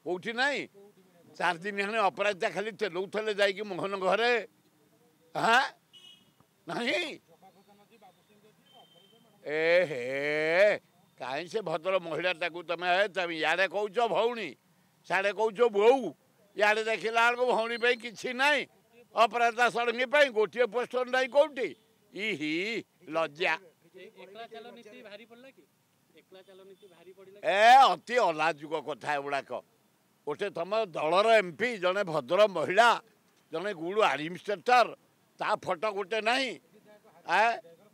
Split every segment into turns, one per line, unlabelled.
कौटी ना 4 दिन हेने अपराजिता खाली चलौले जाकि मोहन घरे हाँ नहीं ए हे कहीं से भद्र महिलाटा को तुम इे कौच भौणी साड़े कौच बोऊ इे देखला बेलू भौणी कि ना अपराजिता षडंगी गोटे पोस्टर ना कौटी इही लज्जा ए अति अलाजुक कथा एगुड़ाक गोटे तुम दलर एमपी जड़े भद्र महिला जड़े गुड़ आडमिनिस्ट्रेटर ता फोटो गोटे नहीं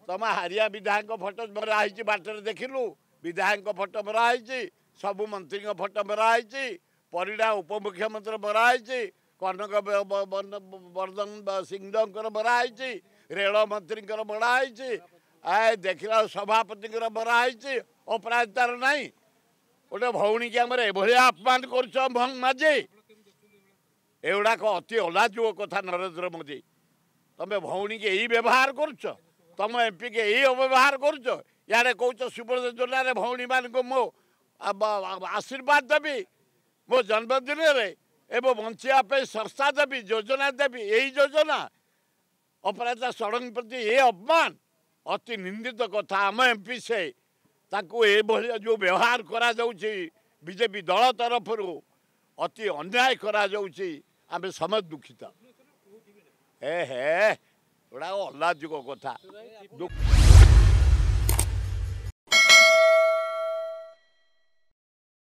तुम हारिया विधायक फोटो मराही बाटर देखिलु विधायक फोटो मराही सबू मंत्री फोटो मराही परिडा उपमुख्यमंत्री मराही कनक वर्धन सिंह मराही रेल मंत्री मराही देखला सभापति मराही अपराजितार नहीं गोटे भौणी की आम अपमान कर माझे एगुड़ाक अति अलाजुक कथा नरेंद्र मोदी तुम्हें भौणी के यही व्यवहार करुच तुम एमपी के यही अव्यवहार करुच यारे कौच सुब्रत योजना भौणी मान को मो आशीर्वाद देवी मो जन्मदिन एवं बंचापी संस्था देवी योजना देवी यही योजना अपराजिता षडंगी प्रति ये अपमान अति निंदित कथा आम एमपी से जो व्यवहार करा बीजेपी दल तरफ अति अन्याय करा आम समस्त दुखित हे हे गोटा अलाजुक कथा।